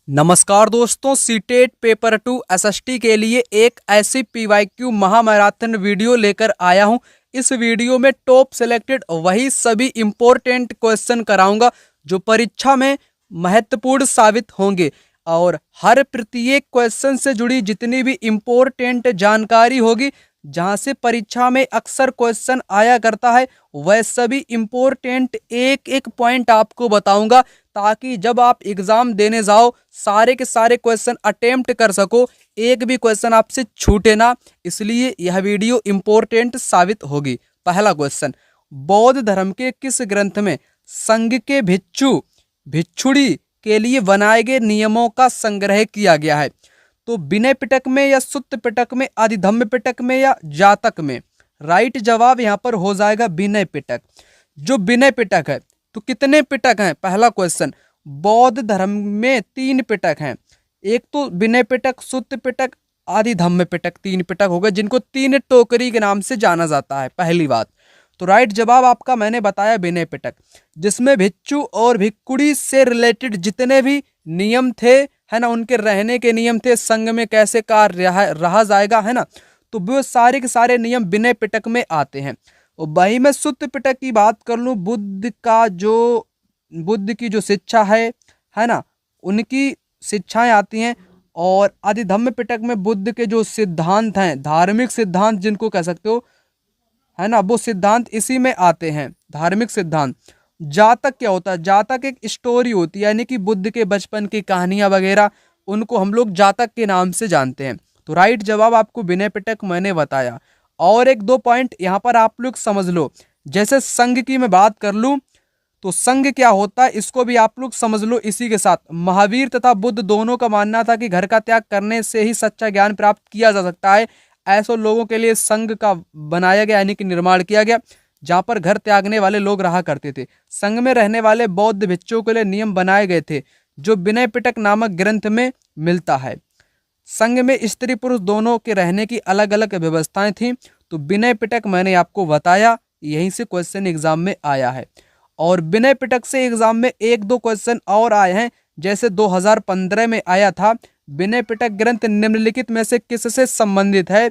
नमस्कार दोस्तों, CTET paper 2 SST के लिए एक ऐसी पीवाईक्यू महामैराथन वीडियो लेकर आया हूं। इस वीडियो में टॉप सिलेक्टेड वही सभी इंपॉर्टेंट क्वेश्चन कराऊंगा जो परीक्षा में महत्वपूर्ण साबित होंगे और हर प्रत्येक क्वेश्चन से जुड़ी जितनी भी इंपॉर्टेंट जानकारी होगी, जहां से परीक्षा में अक्सर क्वेश्चन आया करता है, वह सभी इंपॉर्टेंट एक एक पॉइंट आपको बताऊंगा ताकि जब आप एग्जाम देने जाओ सारे के सारे क्वेश्चन अटेम्प्ट कर सको, एक भी क्वेश्चन आपसे छूटे ना। इसलिए यह वीडियो इंपॉर्टेंट साबित होगी। पहला क्वेश्चन, बौद्ध धर्म के किस ग्रंथ में संघ के भिक्षुड़ी के लिए बनाए गए नियमों का संग्रह किया गया है? तो विनय पिटक में या सुत्त पिटक में, आदिधम्म पिटक में या जातक में? राइट जवाब यहाँ पर हो जाएगा विनय पिटक। जो विनय पिटक है, तो कितने पिटक हैं? पहला क्वेश्चन, बौद्ध धर्म में 3 पिटक हैं। एक तो विनय पिटक, सुत्त पिटक, आदिधम्म पिटक, 3 पिटक हो गए जिनको 3 टोकरी के नाम से जाना जाता है। पहली बात तो राइट जवाब आपका मैंने बताया विनय पिटक, जिसमें भिक्षु और भिक्षुड़ी से रिलेटेड जितने भी नियम थे, है ना, उनके रहने के नियम थे, संघ में कैसे कार्य रहा जाएगा, है ना, तो वो सारे के सारे नियम विनय पिटक में आते हैं। और वही मैं सुत्त पिटक की बात कर लूँ, बुद्ध की जो शिक्षा है ना, उनकी शिक्षाएं आती हैं। और आदिधम्म पिटक में बुद्ध के जो सिद्धांत हैं, धार्मिक सिद्धांत जिनको कह सकते हो, है ना, वो सिद्धांत इसी में आते हैं, धार्मिक सिद्धांत। जातक क्या होता है? जातक एक स्टोरी होती है, यानी कि बुद्ध के बचपन की कहानियां वगैरह, उनको हम लोग जातक के नाम से जानते हैं। तो राइट जवाब आपको विनय पिटक मैंने बताया। और एक दो पॉइंट यहाँ पर आप लोग समझ लो। जैसे संघ की मैं बात कर लूँ तो संघ क्या होता है, इसको भी आप लोग समझ लो। इसी के साथ महावीर तथा बुद्ध दोनों का मानना था कि घर का त्याग करने से ही सच्चा ज्ञान प्राप्त किया जा सकता है। ऐसे लोगों के लिए संघ का बनाया गया, यानी कि निर्माण किया गया, जहां पर घर त्यागने वाले लोग रहा करते थे। संघ में रहने वाले बौद्ध भिक्षुओं के लिए नियम बनाए गए थे, जो विनय पिटक नामक ग्रंथ में मिलता है। संघ में स्त्री पुरुष दोनों के रहने की अलग अलग व्यवस्थाएं थीं। तो विनय पिटक मैंने आपको बताया, यहीं से क्वेश्चन एग्जाम में आया है। और विनय पिटक से एग्जाम में एक दो क्वेश्चन और आए हैं। जैसे 2015 में आया था, विनय पिटक ग्रंथ निम्नलिखित में से किससे संबंधित है?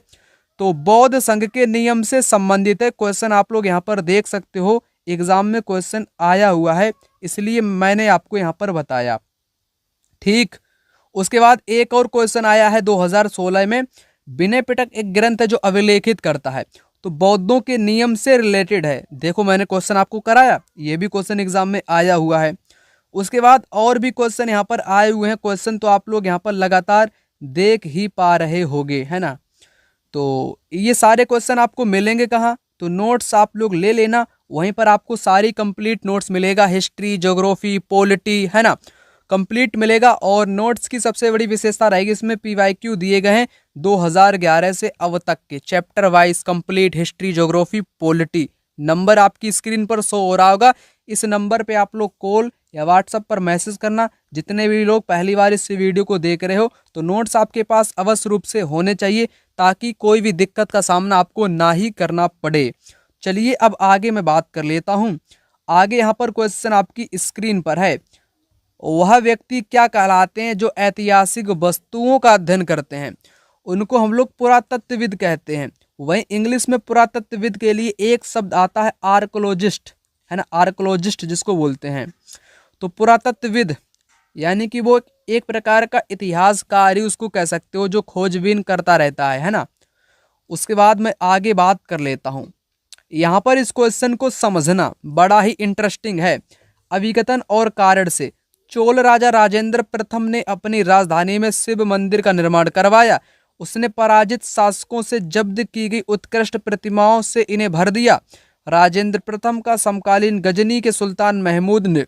तो बौद्ध संघ के नियम से संबंधित है। क्वेश्चन आप लोग यहाँ पर देख सकते हो, एग्जाम में क्वेश्चन आया हुआ है, इसलिए मैंने आपको यहाँ पर बताया। ठीक, उसके बाद एक और क्वेश्चन आया है 2016 में। विनय पिटक एक ग्रंथ है जो अभिलेखित करता है, तो बौद्धों के नियम से रिलेटेड है। देखो मैंने क्वेश्चन आपको कराया, ये भी क्वेश्चन एग्जाम में आया हुआ है। उसके बाद और भी क्वेश्चन यहाँ पर आए हुए हैं। क्वेश्चन तो आप लोग यहाँ पर लगातार देख ही पा रहे होंगे, है ना। तो ये सारे क्वेश्चन आपको मिलेंगे कहाँ? तो नोट्स आप लोग ले लेना, वहीं पर आपको सारी कंप्लीट नोट्स मिलेगा। हिस्ट्री, ज्योग्राफी, पॉलिटी, है ना, कंप्लीट मिलेगा। और नोट्स की सबसे बड़ी विशेषता रहेगी, इसमें पीवाईक्यू दिए गए हैं 2011 से अब तक के, chapter wise complete history, geography, polity. Number आपकी स्क्रीन पर शो हो रहा होगा, इस नंबर पे आप लोग कॉल या व्हाट्सएप पर मैसेज करना। जितने भी लोग पहली बार इस वीडियो को देख रहे हो, तो नोट्स आपके पास अवश्य रूप से होने चाहिए, ताकि कोई भी दिक्कत का सामना आपको ना ही करना पड़े। चलिए अब आगे मैं बात कर लेता हूँ। आगे यहाँ पर क्वेश्चन आपकी स्क्रीन पर है, वह व्यक्ति क्या कहलाते हैं जो ऐतिहासिक वस्तुओं का अध्ययन करते हैं? उनको हम लोग पुरातत्वविद कहते हैं। वहीं इंग्लिश में पुरातत्वविद के लिए एक शब्द आता है आर्कोलॉजिस्ट, है ना, आर्कोलॉजिस्ट जिसको बोलते हैं। तो पुरातत्वविद यानी कि वो एक प्रकार का इतिहासकारी उसको कह सकते हो, जो खोजबीन करता रहता है ना। उसके बाद मैं आगे बात कर लेता हूँ। यहाँ पर इस क्वेश्चन को समझना बड़ा ही इंटरेस्टिंग है। अभिकथन और कारण से चोल राजा राजेंद्र प्रथम ने अपनी राजधानी में शिव मंदिर का निर्माण करवाया। उसने पराजित शासकों से जब्त की गई उत्कृष्ट प्रतिमाओं से इन्हें भर दिया। राजेंद्र प्रथम का समकालीन गजनी के सुल्तान महमूद ने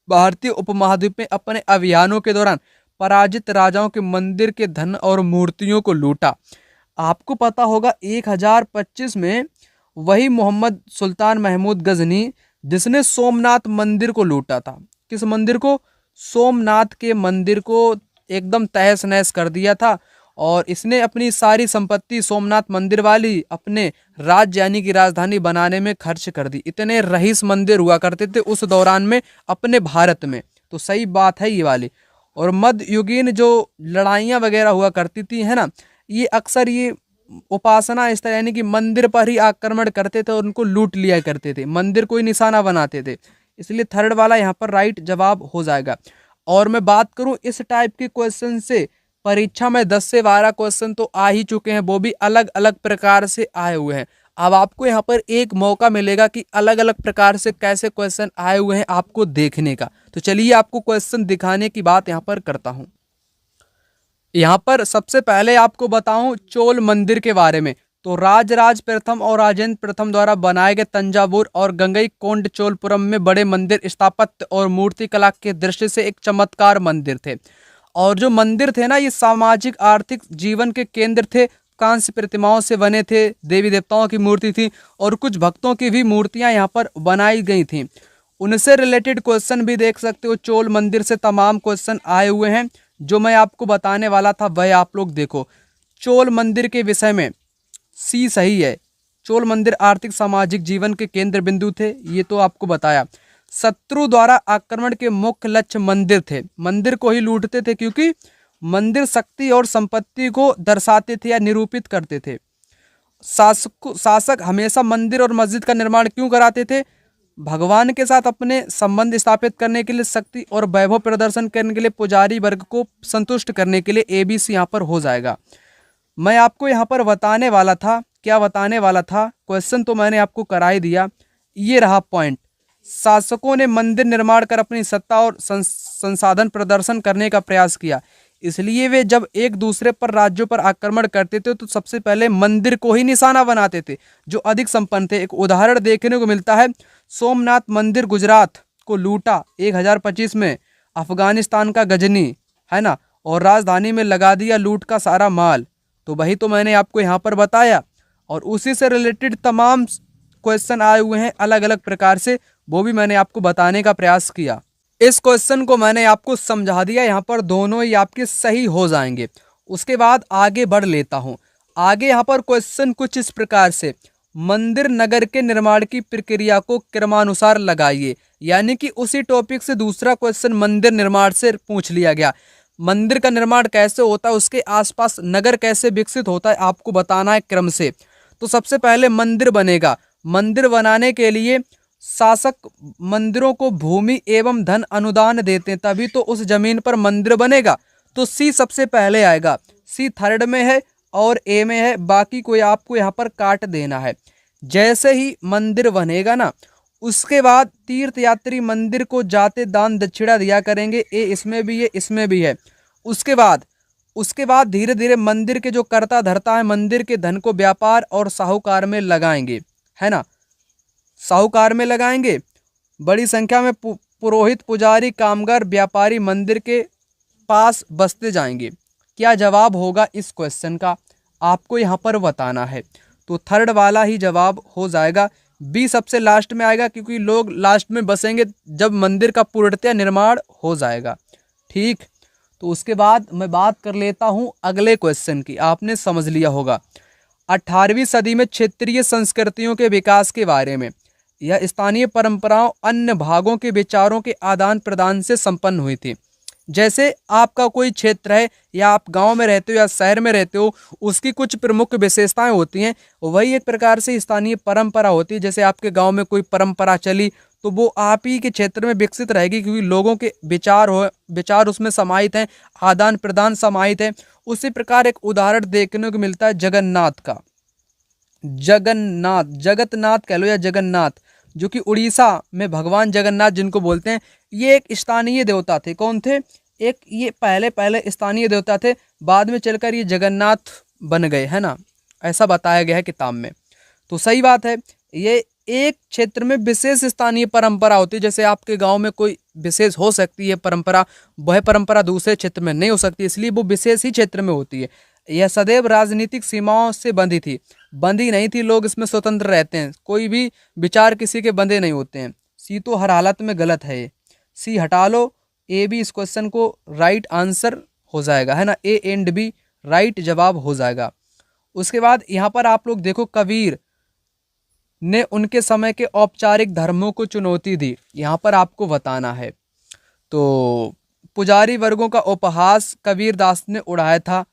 भारतीय उपमहाद्वीप में अपने अभियानों के दौरान पराजित राजाओं के मंदिर के धन और मूर्तियों को लूटा। आपको पता होगा 1025 में वही मोहम्मद सुल्तान महमूद गजनी, जिसने सोमनाथ मंदिर को लूटा था। किस मंदिर को? सोमनाथ के मंदिर को एकदम तहस नहस कर दिया था। और इसने अपनी सारी संपत्ति सोमनाथ मंदिर वाली अपने राज्य यानी कि राजधानी बनाने में खर्च कर दी। इतने रईस मंदिर हुआ करते थे उस दौरान में अपने भारत में। तो सही बात है ये वाली। और मध्ययुगीन जो लड़ाइयाँ वगैरह हुआ करती थी, है ना, ये अक्सर ये उपासना स्थल यानी कि मंदिर पर ही आक्रमण करते थे और उनको लूट लिया करते थे, मंदिर को ही निशाना बनाते थे। इसलिए थर्ड वाला यहाँ पर राइट जवाब हो जाएगा। और मैं बात करूं इस टाइप के क्वेश्चन से, परीक्षा में 10 से 12 क्वेश्चन तो आ ही चुके हैं, वो भी अलग अलग प्रकार से आए हुए हैं। अब आपको यहाँ पर एक मौका मिलेगा कि अलग अलग प्रकार से कैसे क्वेश्चन आए हुए हैं आपको देखने का। तो चलिए आपको क्वेश्चन दिखाने की बात यहाँ पर करता हूँ। यहाँ पर सबसे पहले आपको बताऊं चोल मंदिर के बारे में। तो राजराज प्रथम और राजेंद्र प्रथम द्वारा बनाए गए तंजावुर और गंगईकोंड चोलपुरम में बड़े मंदिर स्थापत्य और मूर्ति कला के दृष्टि से एक चमत्कार मंदिर थे। और जो मंदिर थे ना, ये सामाजिक आर्थिक जीवन के केंद्र थे। कांस्य प्रतिमाओं से बने थे, देवी देवताओं की मूर्ति थी और कुछ भक्तों की भी मूर्तियां यहाँ पर बनाई गई थी। उनसे रिलेटेड क्वेश्चन भी देख सकते हो, चोल मंदिर से तमाम क्वेश्चन आए हुए हैं। जो मैं आपको बताने वाला था वह आप लोग देखो। चोल मंदिर के विषय में सी सही है। चोल मंदिर आर्थिक सामाजिक जीवन के केंद्र बिंदु थे, ये तो आपको बताया। शत्रु द्वारा आक्रमण के मुख्य लक्ष्य मंदिर थे, मंदिर को ही लूटते थे क्योंकि मंदिर शक्ति और संपत्ति को दर्शाते थे या निरूपित करते थे। शासक हमेशा मंदिर और मस्जिद का निर्माण क्यों कराते थे? भगवान के साथ अपने संबंध स्थापित करने के लिए, शक्ति और वैभव प्रदर्शन करने के लिए, पुजारी वर्ग को संतुष्ट करने के लिए। ABC यहाँ पर हो जाएगा। मैं आपको यहाँ पर बताने वाला था, क्या बताने वाला था, क्वेश्चन तो मैंने आपको करा ही दिया। ये रहा पॉइंट। शासकों ने मंदिर निर्माण कर अपनी सत्ता और संसाधन प्रदर्शन करने का प्रयास किया, इसलिए वे जब एक दूसरे पर राज्यों पर आक्रमण करते थे तो सबसे पहले मंदिर को ही निशाना बनाते थे जो अधिक संपन्न थे। एक उदाहरण देखने को मिलता है, सोमनाथ मंदिर गुजरात को लूटा 1025 में अफगानिस्तान का गजनी, है ना, और राजधानी में लगा दिया लूट का सारा माल। तो वही तो मैंने आपको यहाँ पर बताया और उसी से रिलेटेड तमाम क्वेश्चन आए हुए हैं अलग अलग प्रकार से, वो भी मैंने आपको बताने का प्रयास किया। इस क्वेश्चन को मैंने आपको समझा दिया, यहाँ पर दोनों ही आपके सही हो जाएंगे। उसके बाद आगे बढ़ लेता हूँ। आगे यहाँ पर क्वेश्चन कुछ इस प्रकार से, मंदिर नगर के निर्माण की प्रक्रिया को क्रमानुसार लगाइए। यानी कि उसी टॉपिक से दूसरा क्वेश्चन मंदिर निर्माण से पूछ लिया गया। मंदिर का निर्माण कैसे होता है, उसके आसपास नगर कैसे विकसित होता है, आपको बताना है क्रम से। तो सबसे पहले मंदिर बनेगा। मंदिर बनाने के लिए शासक मंदिरों को भूमि एवं धन अनुदान देते हैं, तभी तो उस जमीन पर मंदिर बनेगा। तो सी सबसे पहले आएगा, सी थर्ड में है और ए में है, बाकी कोई आपको यहाँ पर काट देना है। जैसे ही मंदिर बनेगा ना, उसके बाद तीर्थयात्री मंदिर को जाते दान दक्षिणा दिया करेंगे। ए इसमें भी है, इसमें भी है। उसके बाद धीरे धीरे मंदिर के जो कर्ता धर्ता है मंदिर के धन को व्यापार और साहूकार में लगाएंगे, है ना, साहूकार में लगाएंगे। बड़ी संख्या में पुरोहित, पुजारी, कामगार, व्यापारी मंदिर के पास बसते जाएंगे। क्या जवाब होगा इस क्वेश्चन का, आपको यहाँ पर बताना है। तो थर्ड वाला ही जवाब हो जाएगा। बी सबसे लास्ट में आएगा क्योंकि लोग लास्ट में बसेंगे जब मंदिर का पूर्णतः निर्माण हो जाएगा। ठीक, तो उसके बाद मैं बात कर लेता हूँ अगले क्वेश्चन की। आपने समझ लिया होगा 18वीं सदी में क्षेत्रीय संस्कृतियों के विकास के बारे में। यह स्थानीय परंपराओं, अन्य भागों के विचारों के आदान प्रदान से संपन्न हुई थी। जैसे आपका कोई क्षेत्र है या आप गांव में रहते हो या शहर में रहते हो, उसकी कुछ प्रमुख विशेषताएं होती हैं, वही एक प्रकार से स्थानीय परंपरा होती है। जैसे आपके गांव में कोई परंपरा चली तो वो आप ही के क्षेत्र में विकसित रहेगी क्योंकि लोगों के विचार उसमें समाहित हैं, आदान प्रदान समाहित है। उसी प्रकार एक उदाहरण देखने को मिलता है जगन्नाथ का। जगतनाथ कह लो या जगन्नाथ, जो कि उड़ीसा में भगवान जगन्नाथ जिनको बोलते हैं, ये एक स्थानीय देवता थे। कौन थे? ये पहले स्थानीय देवता थे, बाद में चलकर ये जगन्नाथ बन गए, है ना, ऐसा बताया गया है किताब में। तो सही बात है, ये एक क्षेत्र में विशेष स्थानीय परंपरा होती है। जैसे आपके गांव में कोई विशेष हो सकती है परंपरा, वह परंपरा दूसरे क्षेत्र में नहीं हो सकती, इसलिए वो विशेष ही क्षेत्र में होती है। यह सदैव राजनीतिक सीमाओं से बंधी थी, बंधी नहीं थी, लोग इसमें स्वतंत्र रहते हैं, कोई भी विचार किसी के बंधे नहीं होते हैं। सी तो हर हालत में गलत है, सी हटा लो। ए भी इस क्वेश्चन को राइट आंसर हो जाएगा, है ना, ए एंड बी राइट जवाब हो जाएगा। उसके बाद यहाँ पर आप लोग देखो, कबीर ने उनके समय के औपचारिक धर्मों को चुनौती दी, यहाँ पर आपको बताना है। तो पुजारी वर्गों का उपहास कबीरदास ने उड़ाया था।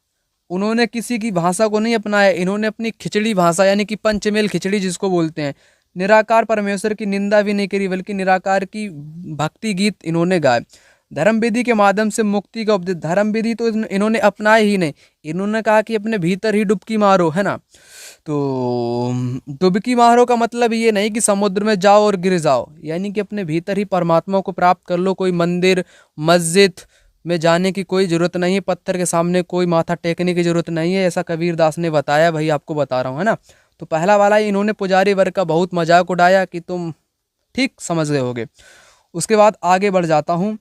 उन्होंने किसी की भाषा को नहीं अपनाया, इन्होंने अपनी खिचड़ी भाषा यानी कि पंचमेल खिचड़ी जिसको बोलते हैं, निराकार परमेश्वर की निंदा भी नहीं करी, बल्कि निराकार की भक्ति गीत इन्होंने गाए। धर्म विधि के माध्यम से मुक्ति का उपदेश, धर्म विधि तो इन्होंने अपनाए ही नहीं, इन्होंने कहा कि अपने भीतर ही डुबकी मारो, है ना। तो डुबकी मारो का मतलब ये नहीं कि समुद्र में जाओ और गिर जाओ, यानी कि अपने भीतर ही परमात्मा को प्राप्त कर लो। कोई मंदिर मस्जिद में जाने की कोई ज़रूरत नहीं है, पत्थर के सामने कोई माथा टेकने की ज़रूरत नहीं है, ऐसा कबीरदास ने बताया। भाई आपको बता रहा हूँ, है ना। तो पहला वाला इन्होंने पुजारी वर्ग का बहुत मजाक उड़ाया कि तुम ठीक समझ गए होगे। उसके बाद आगे बढ़ जाता हूँ।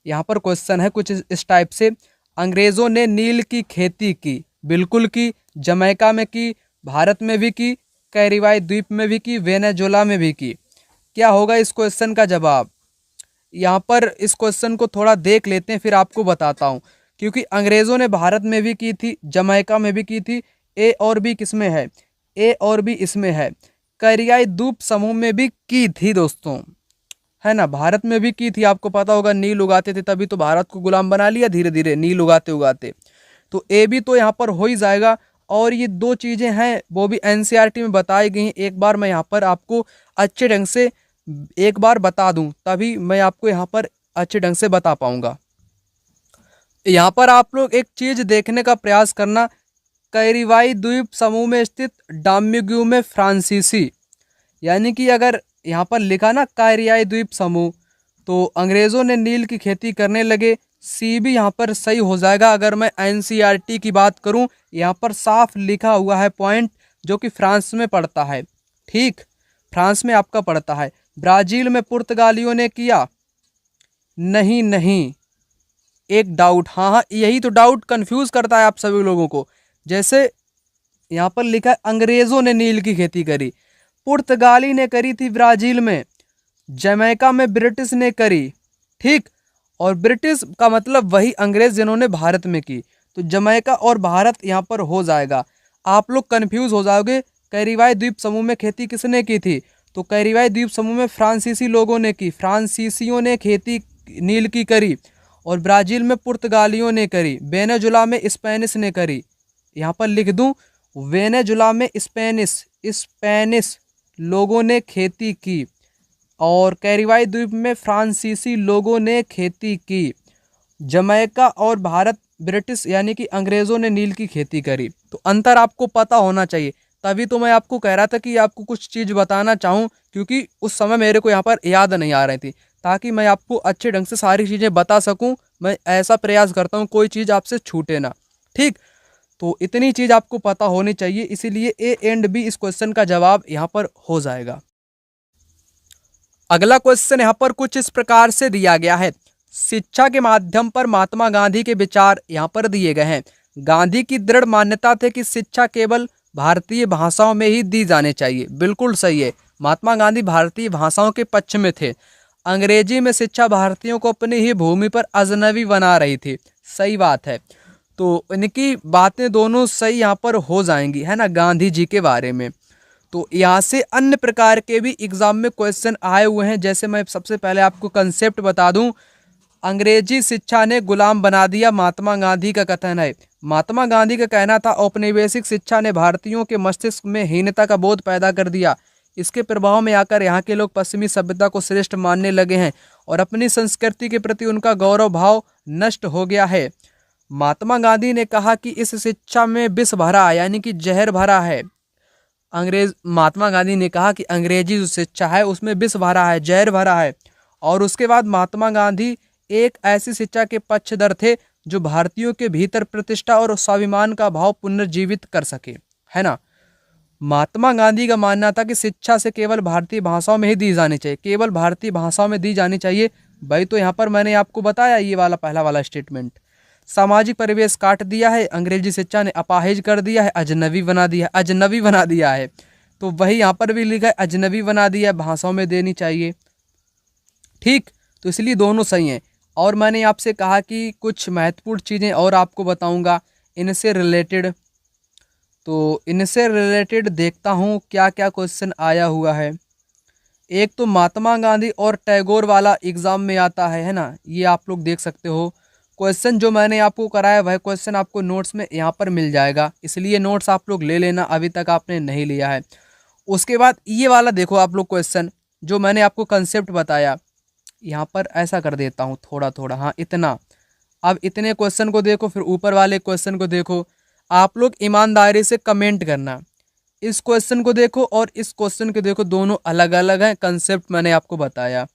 यहाँ पर क्वेश्चन है कुछ इस टाइप से, अंग्रेज़ों ने नील की खेती की, बिल्कुल की, जमैका में की, भारत में भी की, कैरिबाई द्वीप में भी की, वेनेजुला में भी की। क्या होगा इस क्वेश्चन का जवाब? यहाँ पर इस क्वेश्चन को थोड़ा देख लेते हैं, फिर आपको बताता हूँ। क्योंकि अंग्रेज़ों ने भारत में भी की थी, जमैका में भी की थी, ए और बी किसमें है, ए और बी इसमें है, कैरियाई द्वीप समूह में भी की थी दोस्तों, है ना। भारत में भी की थी, आपको पता होगा नील उगाते थे, तभी तो भारत को गुलाम बना लिया धीरे धीरे नील उगाते उगाते। तो ए भी तो यहाँ पर हो ही जाएगा। और ये दो चीज़ें हैं वो भी एनसीईआरटी में बताई गई हैं। एक बार मैं यहाँ पर आपको अच्छे ढंग से एक बार बता दूं, तभी मैं आपको यहाँ पर अच्छे ढंग से बता पाऊंगा। यहाँ पर आप लोग एक चीज़ देखने का प्रयास करना, कैरिबाई द्वीप समूह में स्थित डाम्यूग्यू में फ्रांसीसी, यानी कि अगर यहाँ पर लिखा ना कैरियाई द्वीप समूह, तो अंग्रेज़ों ने नील की खेती करने लगे। सी भी यहाँ पर सही हो जाएगा। अगर मैं एनसीईआरटी की बात करूँ, यहाँ पर साफ लिखा हुआ है पॉइंट, जो कि फ्रांस में पड़ता है, ठीक, फ्रांस में आपका पड़ता है। ब्राज़ील में पुर्तगालियों ने किया, नहीं नहीं, एक डाउट, हाँ हाँ, यही तो डाउट कंफ्यूज करता है आप सभी लोगों को। जैसे यहाँ पर लिखा है अंग्रेज़ों ने नील की खेती करी, पुर्तगाली ने करी थी ब्राज़ील में, जमैका में ब्रिटिश ने करी, ठीक। और ब्रिटिश का मतलब वही अंग्रेज़ जिन्होंने भारत में की, तो जमैका और भारत यहाँ पर हो जाएगा। आप लोग कंफ्यूज हो जाओगे, कैरिबाई द्वीप समूह में खेती किसने की थी, तो कैरिबाई द्वीप समूह में फ्रांसीसी लोगों ने की, फ्रांसीसियों ने खेती नील की करी। और ब्राज़ील में पुर्तगालियों ने करी, वेनेजुला में स्पेनिश ने करी, यहाँ पर लिख दूँ, वेनेजुला में स्पेनिश लोगों ने खेती की, और कैरिबाई द्वीप में फ्रांसीसी लोगों ने खेती की। जमैका और भारत ब्रिटिश यानी कि अंग्रेज़ों ने नील की खेती करी। तो अंतर आपको पता होना चाहिए, तभी तो मैं आपको कह रहा था कि आपको कुछ चीज़ बताना चाहूँ, क्योंकि उस समय मेरे को यहाँ पर याद नहीं आ रही थी, ताकि मैं आपको अच्छे ढंग से सारी चीज़ें बता सकूँ। मैं ऐसा प्रयास करता हूँ कोई चीज़ आपसे छूटे ना, ठीक। तो इतनी चीज़ आपको पता होनी चाहिए, इसीलिए ए एंड बी इस क्वेश्चन का जवाब यहाँ पर हो जाएगा। अगला क्वेश्चन यहाँ पर कुछ इस प्रकार से दिया गया है, शिक्षा के माध्यम पर महात्मा गांधी के विचार यहाँ पर दिए गए हैं। गांधी की दृढ़ मान्यता थे कि शिक्षा केवल भारतीय भाषाओं में ही दी जानी चाहिए, बिल्कुल सही है। महात्मा गांधी भारतीय भाषाओं के पक्ष में थे। अंग्रेजी में शिक्षा भारतीयों को अपनी ही भूमि पर अजनबी बना रही थी, सही बात है। तो इनकी बातें दोनों सही यहाँ पर हो जाएंगी, है ना, गांधी जी के बारे में। तो यहाँ से अन्य प्रकार के भी एग्जाम में क्वेश्चन आए हुए हैं। जैसे मैं सबसे पहले आपको कंसेप्ट बता दूं, अंग्रेजी शिक्षा ने गुलाम बना दिया, महात्मा गांधी का कथन है। महात्मा गांधी का कहना था औपनिवेशिक शिक्षा ने भारतीयों के मस्तिष्क में हीनता का बोध पैदा कर दिया। इसके प्रभाव में आकर यहाँ के लोग पश्चिमी सभ्यता को श्रेष्ठ मानने लगे हैं और अपनी संस्कृति के प्रति उनका गौरव भाव नष्ट हो गया है। महात्मा गांधी ने कहा कि इस शिक्षा में विष भरा, यानी कि जहर भरा है। महात्मा गांधी ने कहा कि अंग्रेजी जो शिक्षा है उसमें विष भरा है, जहर भरा है। और उसके बाद महात्मा गांधी एक ऐसी शिक्षा के पक्षधर थे जो भारतीयों के भीतर प्रतिष्ठा और स्वाभिमान का भाव पुनर्जीवित कर सके, है ना। महात्मा गांधी का मानना था कि शिक्षा से केवल भारतीय भाषाओं में ही दी जानी चाहिए, केवल भारतीय भाषाओं में दी जानी चाहिए। भाई तो यहाँ पर मैंने आपको बताया ये वाला पहला वाला स्टेटमेंट। सामाजिक परिवेश काट दिया है, अंग्रेजी शिक्षा ने अपाहिज कर दिया है, अजनबी बना दिया है, अजनबी बना दिया है। तो वही यहाँ पर भी लिखा है अजनबी बना दिया है, भाषाओं में देनी चाहिए, ठीक। तो इसलिए दोनों सही हैं। और मैंने आपसे कहा कि कुछ महत्वपूर्ण चीज़ें और आपको बताऊंगा इनसे रिलेटेड। तो इनसे रिलेटेड देखता हूँ क्या क्या क्वेश्चन आया हुआ है। एक तो महात्मा गांधी और टैगोर वाला एग्ज़ाम में आता है ना, ये आप लोग देख सकते हो। क्वेश्चन जो मैंने आपको कराया वह क्वेश्चन आपको नोट्स में यहाँ पर मिल जाएगा, इसलिए नोट्स आप लोग ले लेना अभी तक आपने नहीं लिया है। उसके बाद ये वाला देखो आप लोग क्वेश्चन जो मैंने आपको कंसेप्ट बताया, यहाँ पर ऐसा कर देता हूँ थोड़ा थोड़ा, हाँ इतना। अब इतने क्वेश्चन को देखो, फिर ऊपर वाले क्वेश्चन को देखो। आप लोग ईमानदारी से कमेंट करना, इस क्वेश्चन को देखो और इस क्वेश्चन को देखो, दोनों अलग अलग हैं। कंसेप्ट मैंने आपको बताया।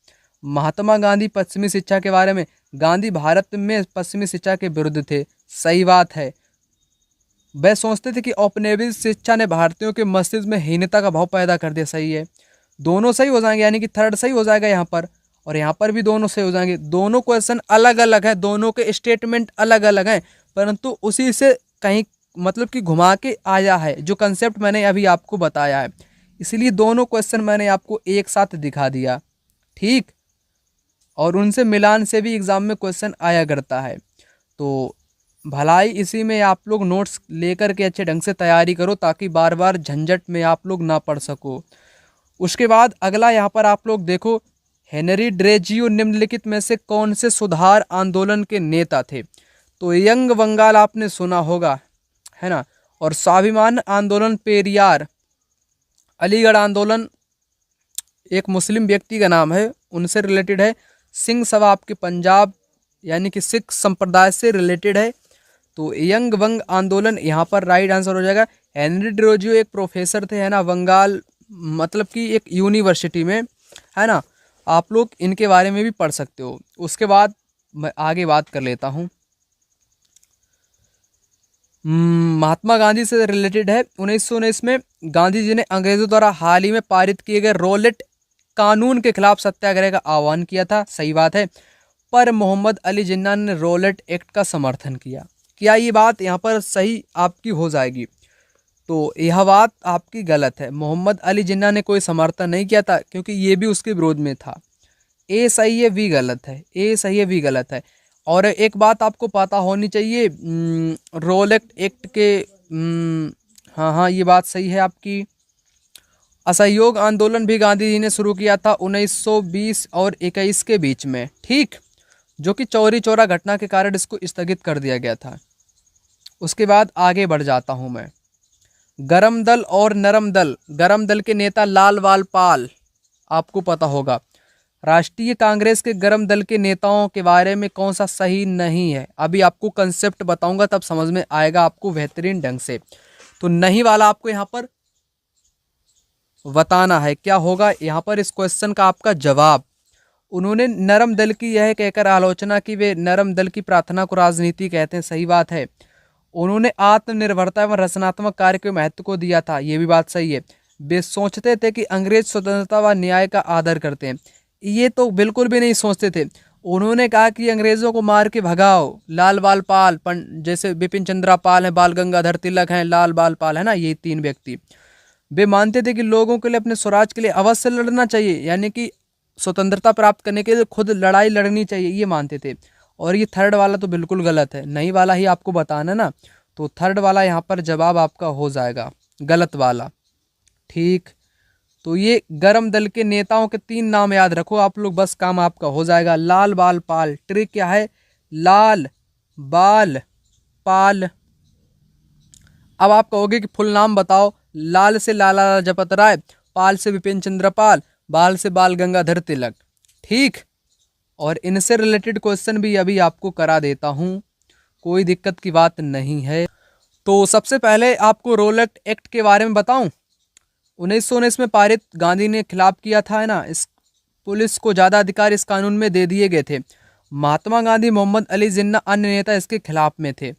महात्मा गांधी पश्चिमी शिक्षा के बारे में, गांधी भारत में पश्चिमी शिक्षा के विरुद्ध थे, सही बात है। वह सोचते थे कि औपनिवेशिक शिक्षा ने भारतीयों के मस्तिष्क में हीनता का भाव पैदा कर दिया, सही है। दोनों सही हो जाएंगे, यानी कि थर्ड सही हो जाएगा यहाँ पर, और यहाँ पर भी दोनों सही हो जाएंगे। दोनों क्वेश्चन अलग अलग हैं, दोनों के स्टेटमेंट अलग अलग हैं, परंतु उसी से कहीं मतलब कि घुमा के आया है जो कंसेप्ट मैंने अभी आपको बताया है, इसलिए दोनों क्वेश्चन मैंने आपको एक साथ दिखा दिया, ठीक। और उनसे मिलान से भी एग्ज़ाम में क्वेश्चन आया करता है। तो भलाई इसी में आप लोग नोट्स लेकर के अच्छे ढंग से तैयारी करो, ताकि बार बार झंझट में आप लोग ना पढ़ सको। उसके बाद अगला यहाँ पर आप लोग देखो, हेनरी ड्रेजियो निम्नलिखित में से कौन से सुधार आंदोलन के नेता थे? तो यंग बंगाल आपने सुना होगा, है ना। और स्वाभिमान आंदोलन, पेरियार, अलीगढ़ आंदोलन एक मुस्लिम व्यक्ति का नाम है, उनसे रिलेटेड है। सिंह सभा आपके पंजाब यानी कि सिख संप्रदाय से रिलेटेड है। तो यंग वंग आंदोलन यहाँ पर राइट आंसर हो जाएगा। हेनरी ड्रोजियो एक प्रोफेसर थे, है ना, बंगाल मतलब कि एक यूनिवर्सिटी में, है ना। आप लोग इनके बारे में भी पढ़ सकते हो। उसके बाद मैं आगे बात कर लेता हूँ। महात्मा गांधी से रिलेटेड है। 1919 में गांधी जी ने अंग्रेजों द्वारा हाल ही में पारित किए गए रॉलेट कानून के खिलाफ सत्याग्रह का आह्वान किया था, सही बात है। पर मोहम्मद अली जिन्ना ने रॉलेट एक्ट का समर्थन किया। क्या ये बात यहाँ पर सही आपकी हो जाएगी? तो यह बात आपकी गलत है। मोहम्मद अली जिन्ना ने कोई समर्थन नहीं किया था, क्योंकि ये भी उसके विरोध में था। ए सही है, बी गलत है। ए सही है, बी गलत है। और एक बात आपको पता होनी चाहिए, रॉलेट एक्ट के हाँ हाँ ये बात सही है आपकी। असहयोग आंदोलन भी गांधी जी ने शुरू किया था 1920 और 21 के बीच में, ठीक, जो कि चौरी चौरा घटना के कारण इसको स्थगित कर दिया गया था। उसके बाद आगे बढ़ जाता हूं मैं। गरम दल और नरम दल, गरम दल के नेता लाल बाल पाल आपको पता होगा। राष्ट्रीय कांग्रेस के गरम दल के नेताओं के बारे में कौन सा सही नहीं है? अभी आपको कंसेप्ट बताऊंगा, तब समझ में आएगा आपको बेहतरीन ढंग से। तो नहीं वाला आपको यहाँ पर बताना है। क्या होगा यहाँ पर इस क्वेश्चन का आपका जवाब? उन्होंने नरम दल की यह कहकर आलोचना की वे नरम दल की प्रार्थना को राजनीति कहते हैं, सही बात है। उन्होंने आत्मनिर्भरता एवं रचनात्मक कार्य के महत्व को दिया था, ये भी बात सही है। वे सोचते थे कि अंग्रेज स्वतंत्रता व न्याय का आदर करते हैं, ये तो बिल्कुल भी नहीं सोचते थे। उन्होंने कहा कि अंग्रेजों को मार के भगाओ। लाल बाल पाल, जैसे बिपिन चंद्रा पाल है, बाल गंगाधर तिलक हैं, लाल बाल पाल, है ना, ये तीन व्यक्ति। वे मानते थे कि लोगों के लिए अपने स्वराज के लिए अवश्य लड़ना चाहिए, यानी कि स्वतंत्रता प्राप्त करने के लिए खुद लड़ाई लड़नी चाहिए, ये मानते थे। और ये थर्ड वाला तो बिल्कुल गलत है, नहीं वाला ही आपको बताना ना। तो थर्ड वाला यहाँ पर जवाब आपका हो जाएगा, गलत वाला, ठीक। तो ये गरम दल के नेताओं के तीन नाम याद रखो आप लोग, बस काम आपका हो जाएगा। लाल बाल पाल, ट्रिक क्या है? लाल बाल पाल। अब आप कहोगे कि फुल नाम बताओ। लाल से लाला लाजपत राय, पाल से विपिन चंद्र पाल, बाल से बाल गंगाधर तिलक, ठीक। और इनसे रिलेटेड क्वेश्चन भी अभी आपको करा देता हूँ, कोई दिक्कत की बात नहीं है। तो सबसे पहले आपको रॉलेट एक्ट के बारे में बताऊं। 1919 में पारित गांधी ने खिलाफ किया था, है ना। इस पुलिस को ज़्यादा अधिकार इस कानून में दे दिए गए थे। महात्मा गांधी, मोहम्मद अली जिन्ना, अन्य नेता इसके खिलाफ में थे।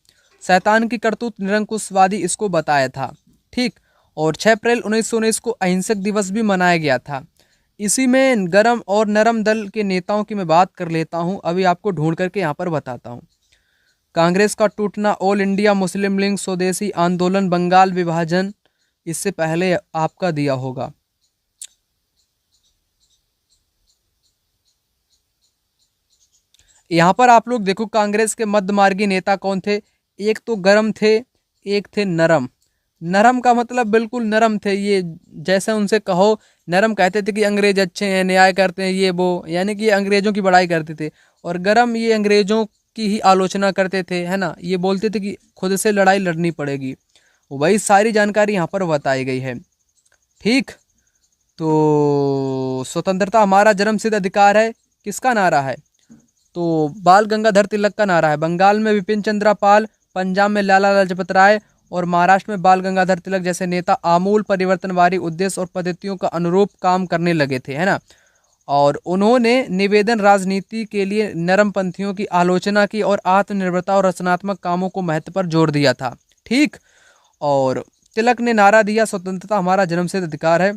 शैतान की करतूत निरंकुशवादी इसको बताया था, ठीक। और 6 अप्रैल 1919 को अहिंसक दिवस भी मनाया गया था। इसी में गरम और नरम दल के नेताओं की मैं बात कर लेता हूं, अभी आपको ढूंढ करके यहाँ पर बताता हूं। कांग्रेस का टूटना, ऑल इंडिया मुस्लिम लीग, स्वदेशी आंदोलन, बंगाल विभाजन, इससे पहले आपका दिया होगा। यहाँ पर आप लोग देखो कांग्रेस के मध्यमार्गी नेता कौन थे। एक तो गरम थे, एक थे नरम। नरम का मतलब बिल्कुल नरम थे ये, जैसे उनसे कहो, नरम कहते थे कि अंग्रेज अच्छे हैं, न्याय करते हैं, ये वो, यानी कि अंग्रेजों की बड़ाई करते थे। और गरम, ये अंग्रेजों की ही आलोचना करते थे, है ना। ये बोलते थे कि खुद से लड़ाई लड़नी पड़ेगी। वही सारी जानकारी यहाँ पर बताई गई है। ठीक, तो स्वतंत्रता हमारा जन्मसिद्ध अधिकार है, किसका नारा है? तो बाल गंगाधर तिलक का नारा है। बंगाल में बिपिन चंद्र पाल, पंजाब में लाला लाजपत राय और महाराष्ट्र में बाल गंगाधर तिलक जैसे नेता आमूल परिवर्तनवादी उद्देश्य और पद्धतियों का अनुरूप काम करने लगे थे, है ना। और उन्होंने निवेदन राजनीति के लिए नरमपंथियों की आलोचना की और आत्मनिर्भरता और रचनात्मक कामों को महत्व पर जोर दिया था। ठीक, और तिलक ने नारा दिया स्वतंत्रता हमारा जन्मसिद्ध अधिकार है।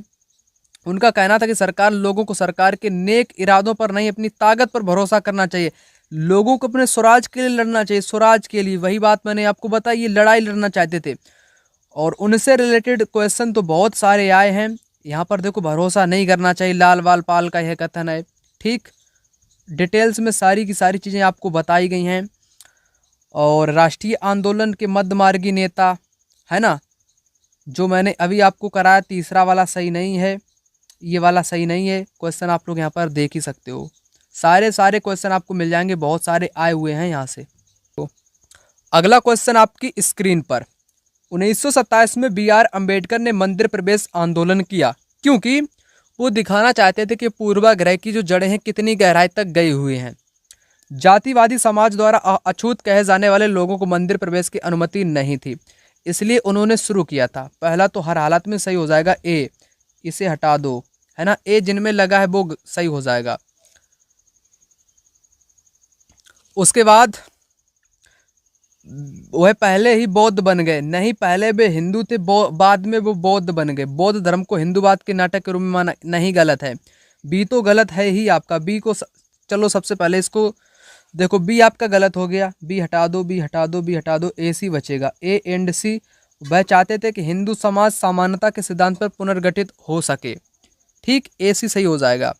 उनका कहना था कि सरकार लोगों को सरकार के नेक इरादों पर नहीं अपनी ताकत पर भरोसा करना चाहिए। लोगों को अपने स्वराज के लिए लड़ना चाहिए, स्वराज के लिए। वही बात मैंने आपको बताई, ये लड़ाई लड़ना चाहते थे। और उनसे रिलेटेड क्वेश्चन तो बहुत सारे आए हैं। यहाँ पर देखो, भरोसा नहीं करना चाहिए, लाल वाल पाल का यह कथन है। ठीक, डिटेल्स में सारी की सारी चीज़ें आपको बताई गई हैं। और राष्ट्रीय आंदोलन के मध्यमार्गी नेता, है ना, जो मैंने अभी आपको कराया, तीसरा वाला सही नहीं है, ये वाला सही नहीं है। क्वेश्चन आप लोग यहाँ पर देख ही सकते हो, सारे क्वेश्चन आपको मिल जाएंगे, बहुत सारे आए हुए हैं यहाँ से। तो अगला क्वेश्चन आपकी स्क्रीन पर, 1927 में B.R. अम्बेडकर ने मंदिर प्रवेश आंदोलन किया क्योंकि वो दिखाना चाहते थे कि पूर्वाग्रह की जो जड़ें हैं कितनी गहराई तक गई हुई हैं। जातिवादी समाज द्वारा अछूत कहे जाने वाले लोगों को मंदिर प्रवेश की अनुमति नहीं थी, इसलिए उन्होंने शुरू किया था। पहला तो हर हालत में सही हो जाएगा, ए, इसे हटा दो, है ना। ए जिनमें लगा है वो सही हो जाएगा। उसके बाद वह पहले ही बौद्ध बन गए, नहीं, पहले वे हिंदू थे, बाद में वो बौद्ध बन गए। बौद्ध धर्म को हिंदूवाद के नाटक के रूप में माना नहीं, गलत है। बी तो गलत है ही आपका, बी को चलो सबसे पहले इसको देखो, बी आपका गलत हो गया, बी हटा दो, बी हटा दो, बी हटा दो, ए सी बचेगा। ए एंड सी, वह चाहते थे कि हिंदू समाज समानता के सिद्धांत पर पुनर्गठित हो सके। ठीक, ए सी सही हो जाएगा।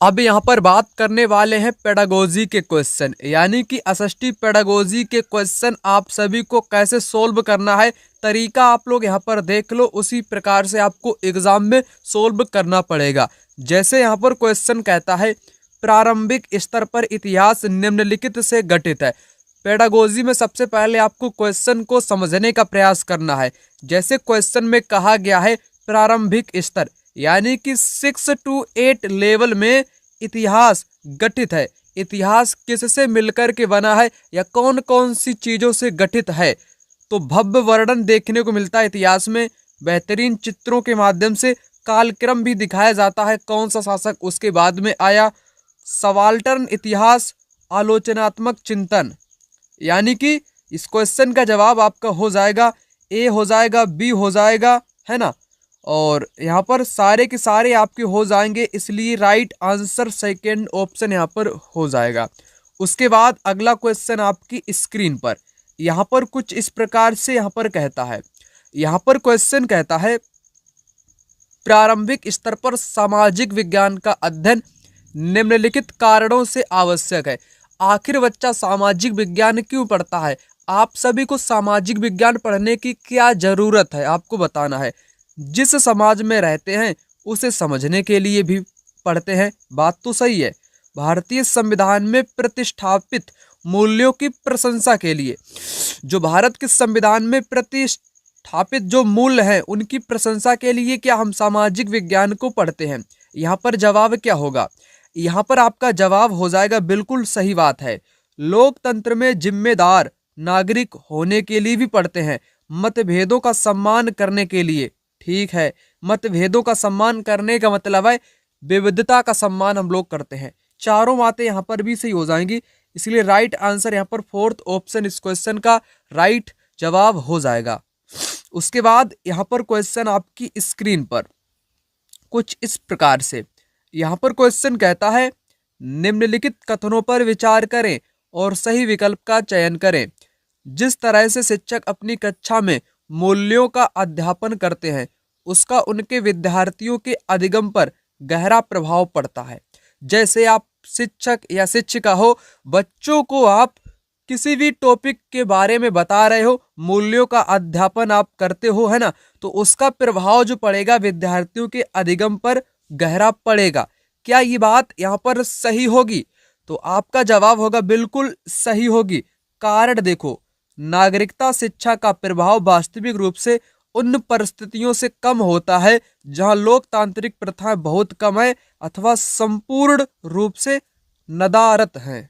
अब यहाँ पर बात करने वाले हैं पेडागोजी के क्वेश्चन, यानी कि असिस्टिव पेडागोजी के क्वेश्चन आप सभी को कैसे सोल्व करना है, तरीका आप लोग यहाँ पर देख लो, उसी प्रकार से आपको एग्जाम में सोल्व करना पड़ेगा। जैसे यहाँ पर क्वेश्चन कहता है, प्रारंभिक स्तर पर इतिहास निम्नलिखित से गठित है। पेडागोजी में सबसे पहले आपको क्वेश्चन को समझने का प्रयास करना है। जैसे क्वेश्चन में कहा गया है प्रारंभिक स्तर, यानी कि 6 to 8 लेवल में इतिहास गठित है। इतिहास किससे मिलकर के बना है या कौन कौन सी चीजों से गठित है? तो भव्य वर्णन देखने को मिलता है इतिहास में, बेहतरीन चित्रों के माध्यम से कालक्रम भी दिखाया जाता है, कौन सा शासक उसके बाद में आया। सबाल्टर्न इतिहास, आलोचनात्मक चिंतन, यानी कि इस क्वेश्चन का जवाब आपका हो जाएगा ए हो जाएगा, बी हो जाएगा, है ना। और यहाँ पर सारे के सारे आपके हो जाएंगे, इसलिए राइट आंसर सेकंड ऑप्शन यहाँ पर हो जाएगा। उसके बाद अगला क्वेश्चन आपकी स्क्रीन पर, यहाँ पर कुछ इस प्रकार से यहाँ पर कहता है, यहाँ पर क्वेश्चन कहता है प्रारंभिक स्तर पर सामाजिक विज्ञान का अध्ययन निम्नलिखित कारणों से आवश्यक है। आखिर बच्चा सामाजिक विज्ञान क्यों पढ़ता है? आप सभी को सामाजिक विज्ञान पढ़ने की क्या जरूरत है आपको बताना है। जिस समाज में रहते हैं उसे समझने के लिए भी पढ़ते हैं, बात तो सही है। भारतीय संविधान में प्रतिष्ठापित मूल्यों की प्रशंसा के लिए, जो भारत के संविधान में प्रतिष्ठापित जो मूल्य हैं उनकी प्रशंसा के लिए क्या हम सामाजिक विज्ञान को पढ़ते हैं? यहाँ पर जवाब क्या होगा? यहाँ पर आपका जवाब हो जाएगा, बिल्कुल सही बात है, लोकतंत्र में जिम्मेदार नागरिक होने के लिए भी पढ़ते हैं, मतभेदों का सम्मान करने के लिए। ठीक है, मतभेदों का सम्मान करने का मतलब है विविधता का सम्मान हम लोग करते हैं। चारों बातें यहाँ पर भी सही हो जाएंगी, इसलिए राइट आंसर यहाँ पर फोर्थ ऑप्शन इस क्वेश्चन का राइट जवाब हो जाएगा। उसके बाद यहाँ पर क्वेश्चन आपकी स्क्रीन पर कुछ इस प्रकार से, यहाँ पर क्वेश्चन कहता है निम्नलिखित कथनों पर विचार करें और सही विकल्प का चयन करें। जिस तरह से शिक्षक अपनी कक्षा में मूल्यों का अध्यापन करते हैं उसका उनके विद्यार्थियों के अधिगम पर गहरा प्रभाव पड़ता है। जैसे आप शिक्षक या शिक्षिका हो, बच्चों को आप किसी भी टॉपिक के बारे में बता रहे हो, मूल्यों का अध्यापन आप करते हो, है ना, तो उसका प्रभाव जो पड़ेगा विद्यार्थियों के अधिगम पर गहरा पड़ेगा। क्या ये बात यहाँ पर सही होगी? तो आपका जवाब होगा बिल्कुल सही होगी। कारण देखो, नागरिकता शिक्षा का प्रभाव वास्तविक रूप से उन परिस्थितियों से कम होता है जहां लोकतांत्रिक प्रथाएं बहुत कम है अथवा संपूर्ण रूप से नदारत हैं।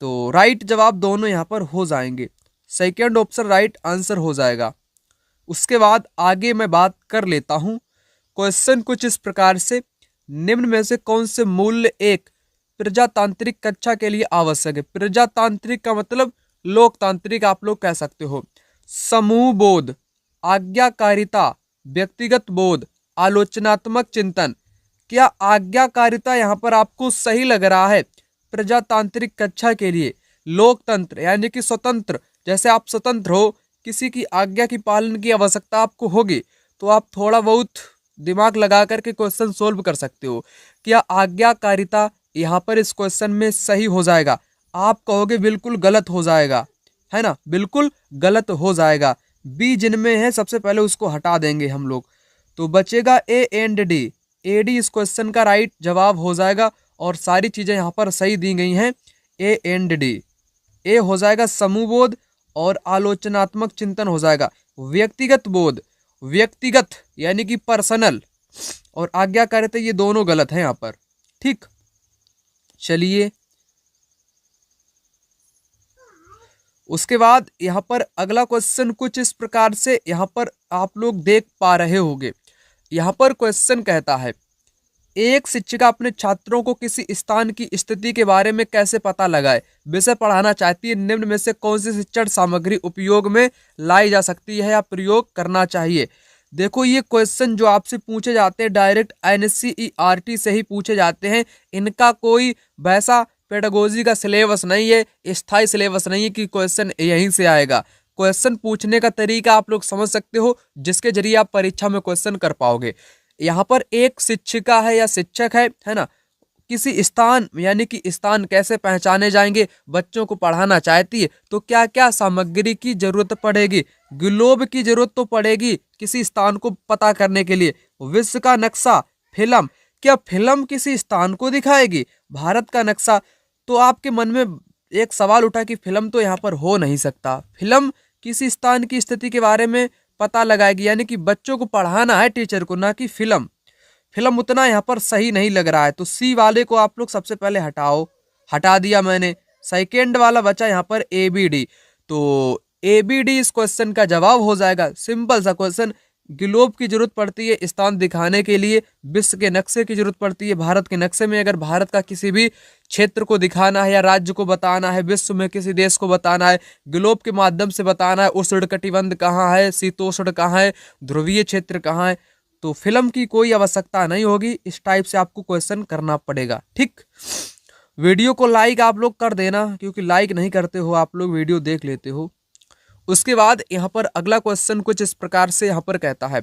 तो राइट जवाब दोनों यहां पर हो जाएंगे। सेकेंड ऑप्शन राइट आंसर हो जाएगा। उसके बाद आगे मैं बात कर लेता हूं। क्वेश्चन कुछ इस प्रकार से, निम्न में से कौन से मूल्य एक प्रजातांत्रिक कक्षा के लिए आवश्यक है? प्रजातांत्रिक का मतलब लोकतांत्रिक आप लोग कह सकते हो। समूह बोध, आज्ञाकारिता, व्यक्तिगत बोध, आलोचनात्मक चिंतन। क्या आज्ञाकारिता यहां पर आपको सही लग रहा है? प्रजातांत्रिक कक्षा के लिए लोकतंत्र यानी कि स्वतंत्र, जैसे आप स्वतंत्र हो, किसी की आज्ञा की पालन की आवश्यकता आपको होगी, तो आप थोड़ा बहुत दिमाग लगा करके क्वेश्चन सोल्व कर सकते हो। क्या आज्ञाकारिता यहाँ पर इस क्वेश्चन में सही हो जाएगा? आप कहोगे बिल्कुल गलत हो जाएगा, है ना, बिल्कुल गलत हो जाएगा। बी जिनमें है सबसे पहले उसको हटा देंगे हम लोग, तो बचेगा A and D. A D इस क्वेश्चन का राइट जवाब हो जाएगा और सारी चीजें यहाँ पर सही दी गई हैं। A and D. ए हो जाएगा समूह बोध और आलोचनात्मक चिंतन हो जाएगा। व्यक्तिगत बोध, व्यक्तिगत यानी कि पर्सनल, और आज्ञाकारिता ये दोनों गलत है यहाँ पर। ठीक, चलिए उसके बाद यहाँ पर अगला क्वेश्चन कुछ इस प्रकार से यहाँ पर आप लोग देख पा रहे होंगे। यहाँ पर क्वेश्चन कहता है, एक शिक्षिका अपने छात्रों को किसी स्थान की स्थिति के बारे में कैसे पता लगाए? विषय पढ़ाना चाहती है, निम्न में से कौन सी शिक्षण सामग्री उपयोग में लाई जा सकती है या प्रयोग करना चाहिए? देखो, ये क्वेश्चन जो आपसे पूछे जाते हैं डायरेक्ट एनसीईआरटी से ही पूछे जाते हैं। इनका कोई वैसा पेडागोजी का सिलेबस नहीं है, स्थायी सिलेबस नहीं है कि क्वेश्चन यहीं से आएगा। क्वेश्चन पूछने का तरीका आप लोग समझ सकते हो, जिसके जरिए आप परीक्षा में क्वेश्चन कर पाओगे। यहाँ पर एक शिक्षिका है या शिक्षक है ना, किसी स्थान यानी कि स्थान कैसे पहचाने जाएंगे, बच्चों को पढ़ाना चाहती है, तो क्या क्या सामग्री की जरूरत पड़ेगी? ग्लोब की जरूरत तो पड़ेगी किसी स्थान को पता करने के लिए। विश्व का नक्शा, फिल्म, क्या फिल्म किसी स्थान को दिखाएगी? भारत का नक्शा। तो आपके मन में एक सवाल उठा कि फिल्म तो यहाँ पर हो नहीं सकता, फिल्म किसी स्थान की स्थिति के बारे में पता लगाएगी, यानी कि बच्चों को पढ़ाना है टीचर को, ना कि फिल्म। फिल्म उतना यहाँ पर सही नहीं लग रहा है, तो सी वाले को आप लोग सबसे पहले हटाओ। हटा दिया मैंने। सेकेंड वाला बचा यहाँ पर ए बी डी। तो ए बी डी इस क्वेश्चन का जवाब हो जाएगा। सिंपल सा क्वेश्चन। ग्लोब की जरूरत पड़ती है स्थान दिखाने के लिए, विश्व के नक्शे की जरूरत पड़ती है भारत के नक्शे में, अगर भारत का किसी भी क्षेत्र को दिखाना है या राज्य को बताना है, विश्व में किसी देश को बताना है, ग्लोब के माध्यम से बताना है उष्णकटिबंध कहाँ है, शीतोष्ण कहाँ है, ध्रुवीय क्षेत्र कहाँ है, तो फिल्म की कोई आवश्यकता नहीं होगी। इस टाइप से आपको क्वेश्चन करना पड़ेगा। ठीक, वीडियो को लाइक आप लोग कर देना, क्योंकि लाइक नहीं करते हो आप लोग, वीडियो देख लेते हो। उसके बाद यहाँ पर अगला क्वेश्चन कुछ इस प्रकार से यहाँ पर कहता है,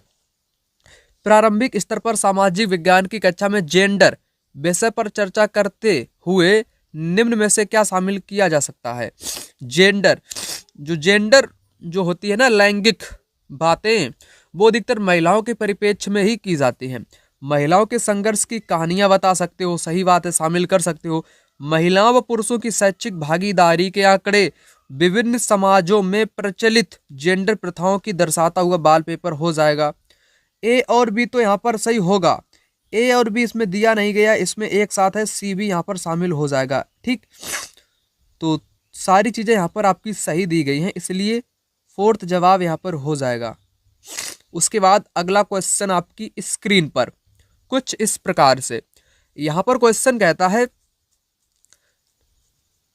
प्रारंभिक स्तर पर सामाजिक विज्ञान की कक्षा में जेंडर विषय पर चर्चा करते हुए निम्न में से क्या शामिल किया जा सकता है? जेंडर, जेंडर जो होती है ना, लैंगिक बातें, वो अधिकतर महिलाओं के परिप्रेक्ष्य में ही की जाती हैं। महिलाओं के संघर्ष की कहानियां बता सकते हो, सही बात है, शामिल कर सकते हो। महिलाओं व पुरुषों की शैक्षिक भागीदारी के आंकड़े विभिन्न समाजों में प्रचलित जेंडर प्रथाओं की दर्शाता हुआ बाल पेपर हो जाएगा। ए और बी तो यहाँ पर सही होगा। ए और बी इसमें दिया नहीं गया, इसमें एक साथ है, सी भी यहाँ पर शामिल हो जाएगा। ठीक, तो सारी चीजें यहाँ पर आपकी सही दी गई हैं, इसलिए फोर्थ जवाब यहाँ पर हो जाएगा। उसके बाद अगला क्वेश्चन आपकी स्क्रीन पर कुछ इस प्रकार से यहाँ पर क्वेश्चन कहता है,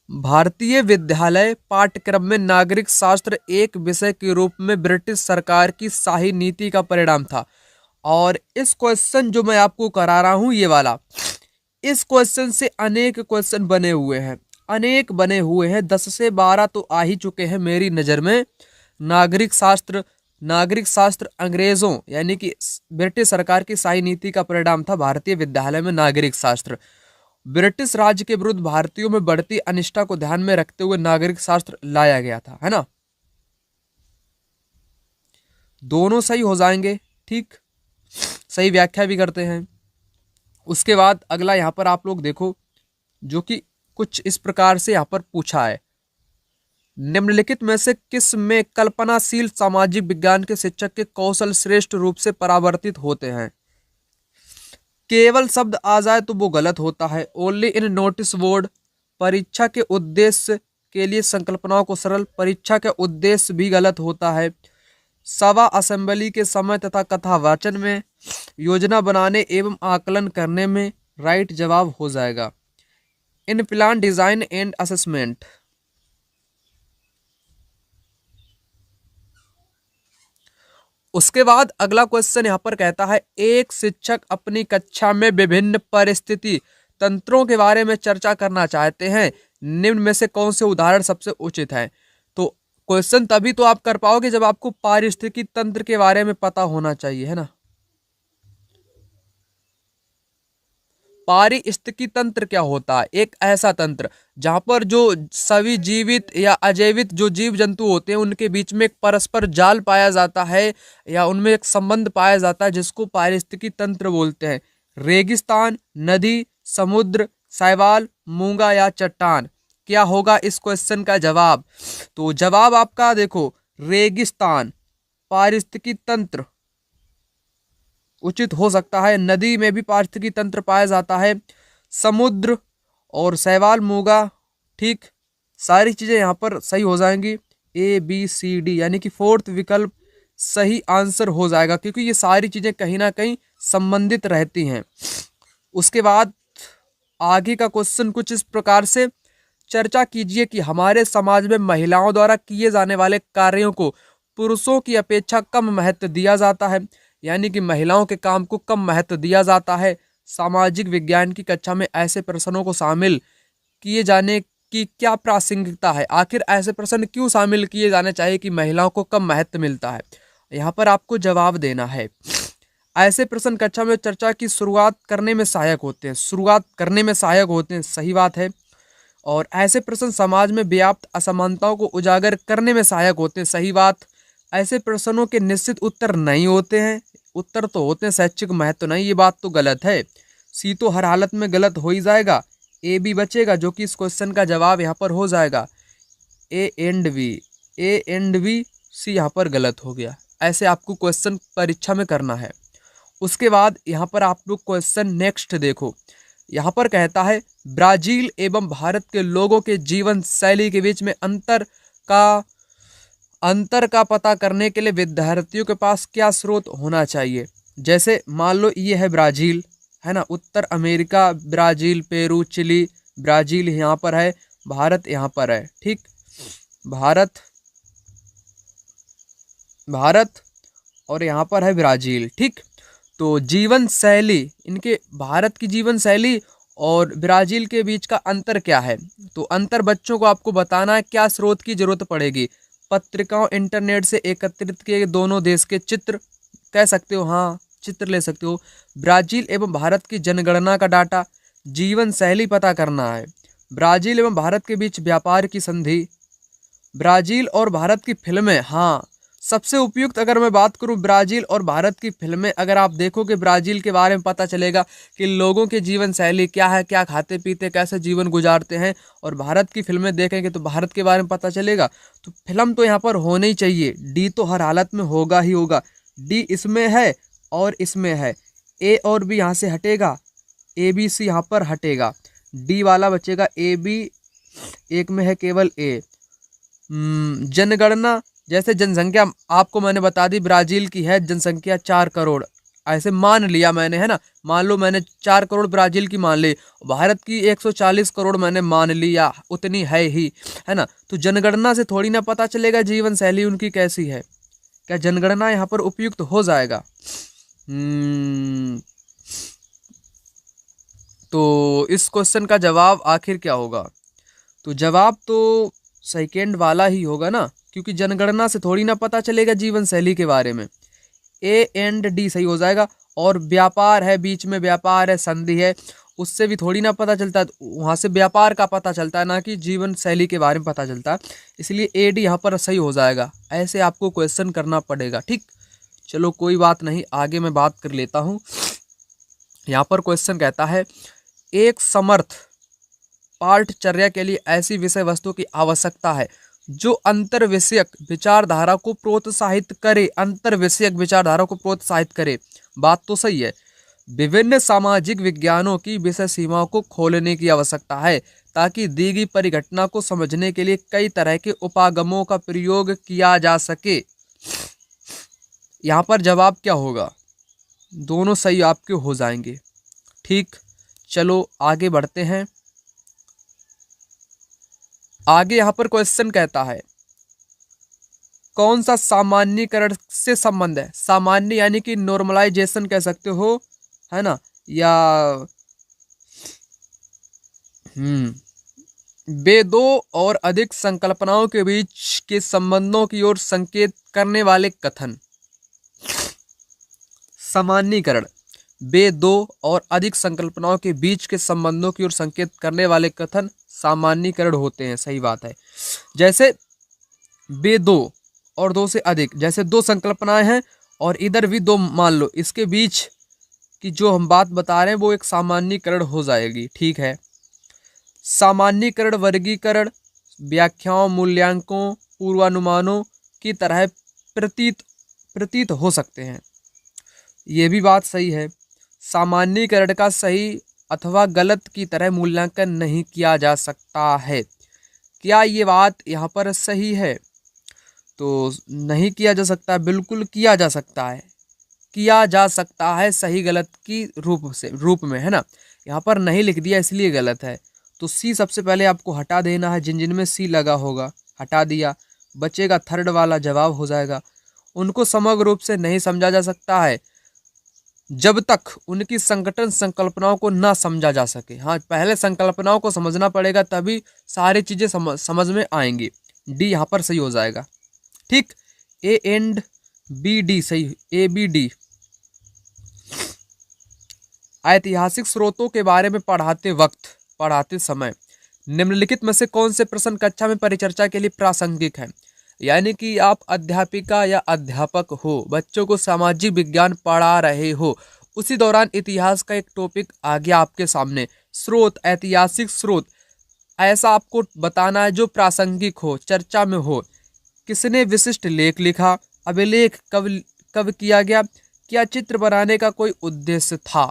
भारतीय विद्यालय पाठ्यक्रम में नागरिक शास्त्र एक विषय के रूप में ब्रिटिश सरकार की शाही नीति का परिणाम था। और इस क्वेश्चन जो मैं आपको करा रहा हूं ये वाला, इस क्वेश्चन से अनेक क्वेश्चन बने हुए हैं, अनेक बने हुए हैं, 10 से 12 तो आ ही चुके हैं मेरी नज़र में। नागरिक शास्त्र अंग्रेजों यानी कि ब्रिटिश सरकार की शाही नीति का परिणाम था। भारतीय विद्यालय में नागरिक शास्त्र, ब्रिटिश राज्य के विरुद्ध भारतीयों में बढ़ती अनिष्टा को ध्यान में रखते हुए नागरिक शास्त्र लाया गया था, है ना। दोनों सही हो जाएंगे। ठीक, सही व्याख्या भी करते हैं। उसके बाद अगला यहाँ पर आप लोग देखो, जो कि कुछ इस प्रकार से यहाँ पर पूछा है, निम्नलिखित में से किस में कल्पनाशील सामाजिक विज्ञान के शिक्षक के कौशल श्रेष्ठ रूप से परावर्तित होते हैं। केवल शब्द आ जाए तो वो गलत होता है। ओनली इन नोटिस बोर्ड, परीक्षा के उद्देश्य के लिए संकल्पनाओं को सरल, परीक्षा का उद्देश्य भी गलत होता है। सभा असेंबली के समय तथा कथावाचन में, योजना बनाने एवं आकलन करने में, राइट जवाब हो जाएगा। इन प्लान डिजाइन एंड असेसमेंट। उसके बाद अगला क्वेश्चन यहाँ पर कहता है, एक शिक्षक अपनी कक्षा में विभिन्न परिस्थिति तंत्रों के बारे में चर्चा करना चाहते हैं, निम्न में से कौन से उदाहरण सबसे उचित है। तो क्वेश्चन तभी तो आप कर पाओगे जब आपको पारिस्थितिकी तंत्र के बारे में पता होना चाहिए, है ना। पारिस्थितिकी तंत्र क्या होता है, एक ऐसा तंत्र जहां पर जो सभी जीवित या अजीवित जो जीव जंतु होते हैं उनके बीच में एक परस्पर जाल पाया जाता है या उनमें एक संबंध पाया जाता है, जिसको पारिस्थितिकी तंत्र बोलते हैं। रेगिस्तान, नदी, समुद्र, शैवाल, मूंगा या चट्टान, क्या होगा इस क्वेश्चन का जवाब। तो जवाब आपका देखो, रेगिस्तान पारिस्थितिकी तंत्र उचित हो सकता है। नदी में भी पारिस्थितिकी तंत्र पाया जाता है, समुद्र और शैवाल, मूंगा, ठीक, सारी चीजें यहाँ पर सही हो जाएंगी। ए बी सी डी यानी कि फोर्थ विकल्प सही आंसर हो जाएगा, क्योंकि ये सारी चीजें कहीं ना कहीं संबंधित रहती हैं। उसके बाद आगे का क्वेश्चन कुछ इस प्रकार से, चर्चा कीजिए कि हमारे समाज में महिलाओं द्वारा किए जाने वाले कार्यों को पुरुषों की अपेक्षा कम महत्व दिया जाता है, यानी कि महिलाओं के काम को कम महत्व दिया जाता है। सामाजिक विज्ञान की कक्षा में ऐसे प्रश्नों को शामिल किए जाने की क्या प्रासंगिकता है, आखिर ऐसे प्रश्न क्यों शामिल किए जाने चाहिए कि महिलाओं को कम महत्व मिलता है, यहाँ पर आपको जवाब देना है। ऐसे प्रश्न कक्षा में चर्चा की शुरुआत करने में सहायक होते हैं, शुरुआत करने में सहायक होते हैं, सही बात है। और ऐसे प्रश्न समाज में व्याप्त असमानताओं को उजागर करने में सहायक होते हैं, सही बात। ऐसे प्रश्नों के निश्चित उत्तर नहीं होते हैं, उत्तर तो होते हैं, शैक्षिक महत्व नहीं, ये बात तो गलत है। सी तो हर हालत में गलत हो ही जाएगा, ए बी बचेगा जो कि इस क्वेश्चन का जवाब यहाँ पर हो जाएगा। ए एंड बी, सी यहाँ पर गलत हो गया। ऐसे आपको क्वेश्चन परीक्षा में करना है। उसके बाद यहाँ पर आप लोग क्वेश्चन नेक्स्ट देखो, यहाँ पर कहता है, ब्राजील एवं भारत के लोगों के जीवन शैली के बीच में अंतर का पता करने के लिए विद्यार्थियों के पास क्या स्रोत होना चाहिए। जैसे मान लो ये है ब्राजील, है ना, उत्तर America, Brazil, Peru, Chile, Brazil यहाँ पर है, भारत यहाँ पर है, ठीक, भारत और यहाँ पर है ब्राजील, ठीक। तो जीवन शैली, इनके भारत की जीवन शैली और ब्राजील के बीच का अंतर क्या है, तो अंतर बच्चों को आपको बताना है। क्या स्रोत की जरूरत पड़ेगी, पत्रिकाओं, इंटरनेट से एकत्रित किए दोनों देश के चित्र, कह सकते हो, हाँ चित्र ले सकते हो। ब्राजील एवं भारत की जनगणना का डाटा, जीवन शैली पता करना है। ब्राजील एवं भारत के बीच व्यापार की संधि, ब्राजील और भारत की फिल्में, हाँ सबसे उपयुक्त अगर मैं बात करूं ब्राजील और भारत की फिल्में, अगर आप देखोगे ब्राजील के बारे में पता चलेगा कि लोगों की जीवन शैली क्या है, क्या खाते पीते, कैसे जीवन गुजारते हैं, और भारत की फिल्में देखेंगे तो भारत के बारे में पता चलेगा। तो फिल्म तो यहाँ पर होनी ही चाहिए, डी तो हर हालत में होगा ही होगा, डी इसमें है और इसमें है, ए और बी यहाँ से हटेगा, ए बी सी यहाँ पर हटेगा, डी वाला बचेगा, ए बी एक में है केवल ए। जनगणना, जैसे जनसंख्या आपको मैंने बता दी, ब्राजील की है जनसंख्या 4 करोड़, ऐसे मान लिया मैंने, है ना, मान लो मैंने 4 करोड़ ब्राजील की मान ली, भारत की 140 करोड़ मैंने मान लिया, उतनी है ही, है ना। तो जनगणना से थोड़ी ना पता चलेगा जीवन शैली उनकी कैसी है, क्या जनगणना यहाँ पर उपयुक्त हो जाएगा। तो इस क्वेश्चन का जवाब आखिर क्या होगा, तो जवाब तो सेकेंड वाला ही होगा ना, क्योंकि जनगणना से थोड़ी ना पता चलेगा जीवन शैली के बारे में, ए एंड डी सही हो जाएगा। और व्यापार है, बीच में व्यापार है, संधि है, उससे भी थोड़ी ना पता चलता है, वहाँ से व्यापार का पता चलता है, ना कि जीवन शैली के बारे में पता चलता है, इसलिए ए डी यहाँ पर सही हो जाएगा। ऐसे आपको क्वेश्चन करना पड़ेगा, ठीक। चलो कोई बात नहीं, आगे मैं बात कर लेता हूँ। यहाँ पर क्वेश्चन कहता है, एक समर्थ पाठचर्या के लिए ऐसी विषय वस्तु की आवश्यकता है जो अंतर विषयक विचारधारा को प्रोत्साहित करे। अंतर विषयक विचारधारा को प्रोत्साहित करे, बात तो सही है। विभिन्न सामाजिक विज्ञानों की विषय सीमाओं को खोलने की आवश्यकता है ताकि दी गई परिघटना को समझने के लिए कई तरह के उपागमों का प्रयोग किया जा सके। यहाँ पर जवाब क्या होगा? दोनों सही आपके हो जाएंगे। ठीक, चलो आगे बढ़ते हैं। आगे यहाँ पर क्वेश्चन कहता है कौन सा सामान्यीकरण से संबंध है? सामान्य यानी कि नॉर्मलाइजेशन कह सकते हो, है ना, या वे दो और अधिक संकल्पनाओं के बीच के संबंधों की ओर संकेत करने वाले कथन। सामान्यीकरण वे दो और अधिक संकल्पनाओं के बीच के संबंधों की ओर संकेत करने वाले कथन सामान्यीकरण होते हैं। सही बात है। जैसे वे दो और दो से अधिक, जैसे दो संकल्पनाएं हैं और इधर भी दो मान लो, इसके बीच की जो हम बात बता रहे हैं वो एक सामान्यीकरण हो जाएगी। ठीक है। सामान्यीकरण वर्गीकरण, व्याख्याओं, मूल्यांकों, पूर्वानुमानों की तरह प्रतीत हो सकते हैं। ये भी बात सही है। सामान्यीकरण का सही अथवा गलत की तरह मूल्यांकन नहीं किया जा सकता है। क्या ये बात यहाँ पर सही है? तो नहीं किया जा सकता, बिल्कुल किया जा सकता है। किया जा सकता है सही गलत की रूप में, है ना। यहाँ पर नहीं लिख दिया इसलिए गलत है। तो सी सबसे पहले आपको हटा देना है। जिन जिन में सी लगा होगा हटा दिया, बचेगा थर्ड वाला जवाब हो जाएगा। उनको समग्र रूप से नहीं समझा जा सकता है जब तक उनकी संगठन संकल्पनाओं को ना समझा जा सके। हाँ, पहले संकल्पनाओं को समझना पड़ेगा तभी सारी चीजें समझ में आएंगी। डी यहाँ पर सही हो जाएगा। ठीक, ए एंड बी डी सही, ए बी डी। ऐतिहासिक स्रोतों के बारे में पढ़ाते समय निम्नलिखित में से कौन से प्रश्न कक्षा में परिचर्चा के लिए प्रासंगिक हैं? यानी कि आप अध्यापिका या अध्यापक हो, बच्चों को सामाजिक विज्ञान पढ़ा रहे हो, उसी दौरान इतिहास का एक टॉपिक आ गया आपके सामने, स्रोत, ऐतिहासिक स्रोत, ऐसा आपको बताना है जो प्रासंगिक हो, चर्चा में हो। किसने विशिष्ट लेख लिखा? अभिलेख कब किया गया? क्या चित्र बनाने का कोई उद्देश्य था?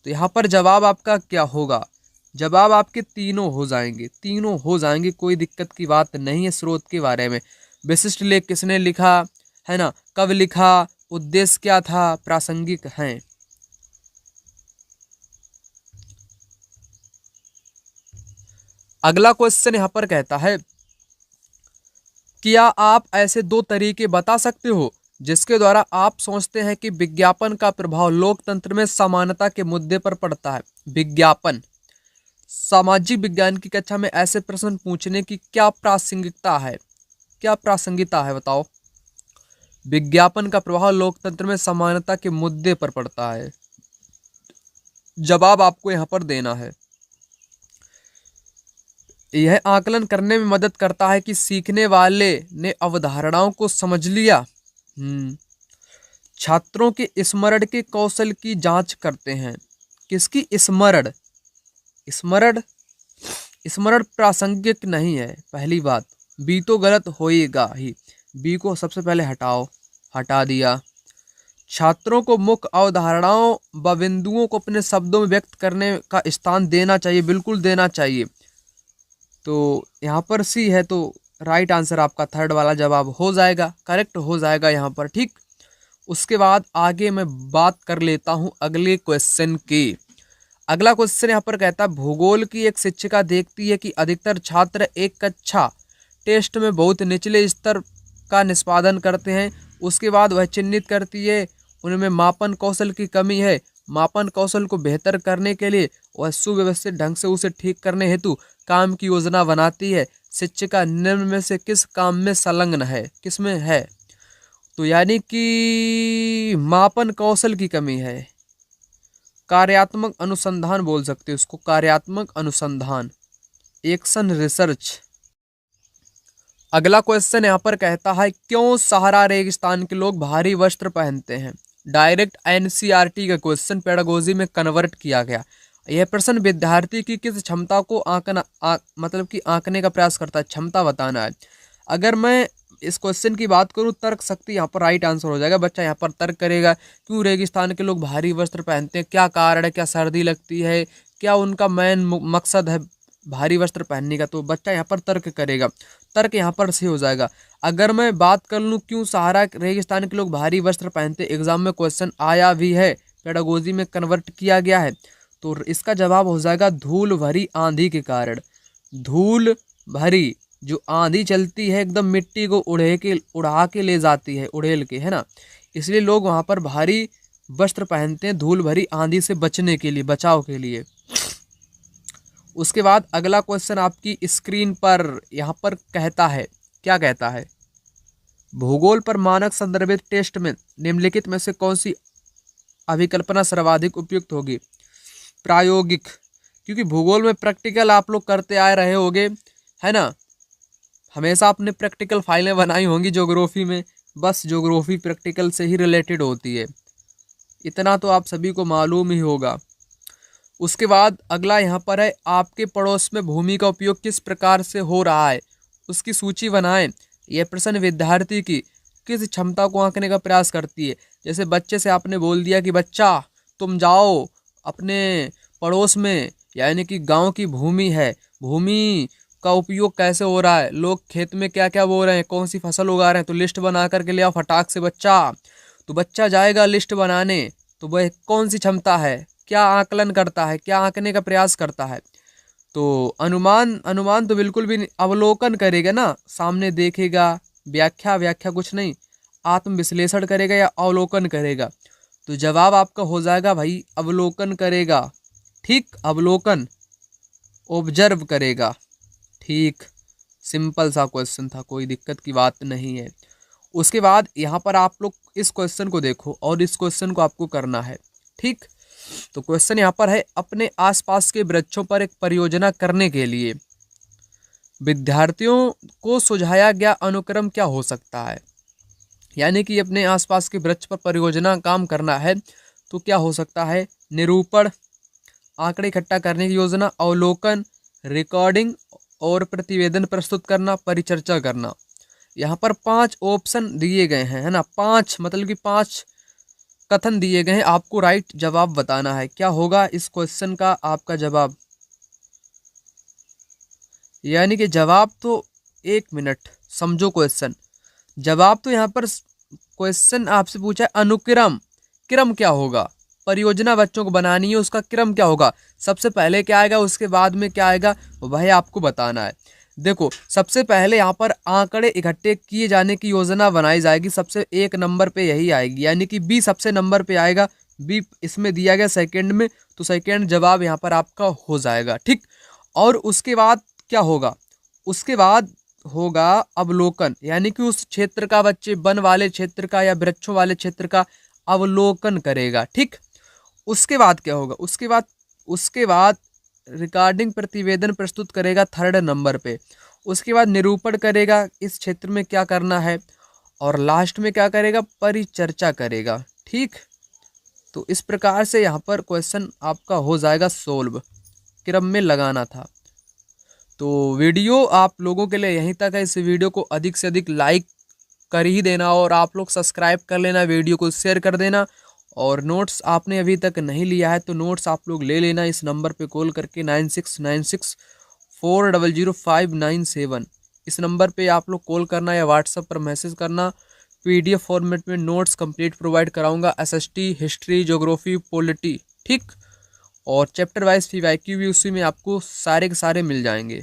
तो यहाँ पर जवाब आपका क्या होगा? जवाब आपके तीनों हो जाएंगे, कोई दिक्कत की बात नहीं है। स्रोत के बारे में, विशिष्ट लेख किसने लिखा, है ना, कब लिखा, उद्देश्य क्या था, प्रासंगिक हैं। अगला क्वेश्चन यहाँ पर कहता है क्या आप ऐसे दो तरीके बता सकते हो जिसके द्वारा आप सोचते हैं कि विज्ञापन का प्रभाव लोकतंत्र में समानता के मुद्दे पर पड़ता है? विज्ञापन, सामाजिक विज्ञान की कक्षा में ऐसे प्रश्न पूछने की क्या प्रासंगिकता है? बताओ। विज्ञापन का प्रभाव लोकतंत्र में समानता के मुद्दे पर पड़ता है। जवाब आपको यहाँ पर देना है। यह आकलन करने में मदद करता है कि सीखने वाले ने अवधारणाओं को समझ लिया। छात्रों के स्मरण के कौशल की जांच करते हैं। किसकी? स्मरण प्रासंगिक नहीं है, पहली बात। बी तो गलत होएगा ही, बी को सबसे पहले हटा दिया। छात्रों को मुख्य अवधारणाओं व बिंदुओं को अपने शब्दों में व्यक्त करने का स्थान देना चाहिए, बिल्कुल देना चाहिए। तो यहाँ पर सी है, तो राइट आंसर आपका थर्ड वाला जवाब हो जाएगा, करेक्ट हो जाएगा यहाँ पर। ठीक, उसके बाद आगे मैं बात कर लेता हूँ अगले क्वेश्चन की। अगला क्वेश्चन यहाँ पर कहता है भूगोल की एक शिक्षिका देखती है कि अधिकतर छात्र एक कक्षा टेस्ट में बहुत निचले स्तर का निष्पादन करते हैं। उसके बाद वह चिन्हित करती है उनमें मापन कौशल की कमी है। मापन कौशल को बेहतर करने के लिए वह सुव्यवस्थित ढंग से उसे ठीक करने हेतु काम की योजना बनाती है। शिक्षिका निम्न में से किस काम में संलग्न है? किसमें है? तो यानी कि मापन कौशल की कमी है। कार्यात्मक अनुसंधान बोल सकते हो उसको, कार्यात्मक अनुसंधान, एक्शन रिसर्च। अगला क्वेश्चन यहाँ पर कहता है क्यों सहारा रेगिस्तान के लोग भारी वस्त्र पहनते हैं? डायरेक्ट एनसीईआरटी का क्वेश्चन पेडागोजी में कन्वर्ट किया गया। यह प्रश्न विद्यार्थी की किस क्षमता को मतलब कि आंकने का प्रयास करता है, क्षमता बताना है। अगर मैं इस क्वेश्चन की बात करूं, तर्क शक्ति यहाँ पर राइट आंसर हो जाएगा। बच्चा यहाँ पर तर्क करेगा, क्यों रेगिस्तान के लोग भारी वस्त्र पहनते हैं, क्या कारण है, क्या सर्दी लगती है, क्या उनका मेन मकसद है भारी वस्त्र पहनने का, तो बच्चा यहाँ पर तर्क करेगा। तर्क यहाँ पर सही हो जाएगा। अगर मैं बात कर लूँ क्यों सहारा रेगिस्तान के लोग भारी वस्त्र पहनते, एग्जाम में क्वेश्चन आया भी है, पेडागोजी में कन्वर्ट किया गया है, तो इसका जवाब हो जाएगा धूल भरी आंधी के कारण। धूल भरी जो आंधी चलती है एकदम मिट्टी को उड़ा के ले जाती है, उड़ेल के, है ना, इसलिए लोग वहाँ पर भारी वस्त्र पहनते हैं धूल भरी आंधी से बचने के लिए, बचाव के लिए। उसके बाद अगला क्वेश्चन आपकी स्क्रीन पर यहाँ पर कहता है, क्या कहता है, भूगोल पर मानक संदर्भित टेस्ट में निम्नलिखित में से कौन सी अभिकल्पना सर्वाधिक उपयुक्त होगी। प्रायोगिक, क्योंकि भूगोल में प्रैक्टिकल आप लोग करते आ रहे होंगे, है ना, हमेशा आपने प्रैक्टिकल फाइलें बनाई होंगी ज्योग्राफी में, बस ज्योग्राफी प्रैक्टिकल से ही रिलेटेड होती है, इतना तो आप सभी को मालूम ही होगा। उसके बाद अगला यहाँ पर है, आपके पड़ोस में भूमि का उपयोग किस प्रकार से हो रहा है, उसकी सूची बनाएं। यह प्रश्न विद्यार्थी की किस क्षमता को आंकने का प्रयास करती है। जैसे बच्चे से आपने बोल दिया कि बच्चा तुम जाओ अपने पड़ोस में, यानी कि गांव की भूमि है, भूमि का उपयोग कैसे हो रहा है, लोग खेत में क्या क्या बो रहे हैं, कौन सी फसल उगा रहे हैं, तो लिस्ट बना करके ले आओ फटाक से बच्चा। तो बच्चा जाएगा लिस्ट बनाने, तो वह कौन सी क्षमता है, क्या आकलन करता है, क्या आंकने का प्रयास करता है, तो अनुमान तो बिल्कुल भी नहीं, अवलोकन करेगा ना, सामने देखेगा, व्याख्या कुछ नहीं, आत्म विश्लेषण करेगा या अवलोकन करेगा। तो जवाब आपका हो जाएगा भाई अवलोकन करेगा, ठीक, अवलोकन, ऑब्जर्व करेगा, ठीक, सिंपल सा क्वेश्चन था, कोई दिक्कत की बात नहीं है। उसके बाद यहाँ पर आप लोग इस क्वेश्चन को देखो और इस क्वेश्चन को आपको करना है, ठीक। तो क्वेश्चन यहाँ पर है, अपने आसपास के वृक्षों पर एक परियोजना करने के लिए विद्यार्थियों को सुझाया गया अनुक्रम क्या हो सकता है। यानी कि अपने आसपास के वृक्ष पर परियोजना काम करना है, तो क्या हो सकता है, निरूपण, आंकड़े इकट्ठा करने की योजना, अवलोकन, रिकॉर्डिंग और प्रतिवेदन प्रस्तुत करना, परिचर्चा करना। यहाँ पर 5 ऑप्शन दिए गए हैं, है ना, 5 मतलब कि 5 कथन दिए गए हैं, आपको राइट जवाब बताना है। क्या होगा इस क्वेश्चन का आपका जवाब, यानी कि जवाब तो, एक मिनट समझो क्वेश्चन, जवाब तो यहाँ पर क्वेश्चन आपसे पूछा है अनुक्रम, क्रम क्या होगा, परियोजना बच्चों को बनानी है, उसका क्रम क्या होगा, सबसे पहले क्या आएगा, उसके बाद में क्या आएगा, वह आपको बताना है। देखो सबसे पहले यहाँ पर आंकड़े इकट्ठे किए जाने की योजना बनाई जाएगी, सबसे 1 नंबर पे यही आएगी, यानी कि बी सबसे नंबर पे आएगा, बी इसमें दिया गया सेकंड में, तो सेकंड जवाब यहाँ पर आपका हो जाएगा, ठीक। और उसके बाद क्या होगा, उसके बाद होगा अवलोकन, यानी कि उस क्षेत्र का बच्चे वन वाले क्षेत्र का या वृक्षों वाले क्षेत्र का अवलोकन करेगा, ठीक। उसके बाद क्या होगा, उसके बाद रिकॉर्डिंग प्रतिवेदन प्रस्तुत करेगा 3rd नंबर पे। उसके बाद निरूपण करेगा इस क्षेत्र में क्या करना है, और लास्ट में क्या करेगा, परिचर्चा करेगा, ठीक। तो इस प्रकार से यहाँ पर क्वेश्चन आपका हो जाएगा सोल्व, क्रम में लगाना था। तो वीडियो आप लोगों के लिए यहीं तक है, इस वीडियो को अधिक से अधिक लाइक कर ही देना, और आप लोग सब्सक्राइब कर लेना, वीडियो को शेयर कर देना, और नोट्स आपने अभी तक नहीं लिया है तो नोट्स आप लोग ले लेना, इस नंबर पे कॉल करके 9696400597, इस नंबर पे आप लोग कॉल करना या व्हाट्सएप पर मैसेज करना। PDF फॉर्मेट में नोट्स कंप्लीट प्रोवाइड कराऊंगा, SST, हिस्ट्री, ज्योग्राफी, पॉलिटी, ठीक, और चैप्टर वाइज PYQ भी उसी में आपको सारे के सारे मिल जाएंगे।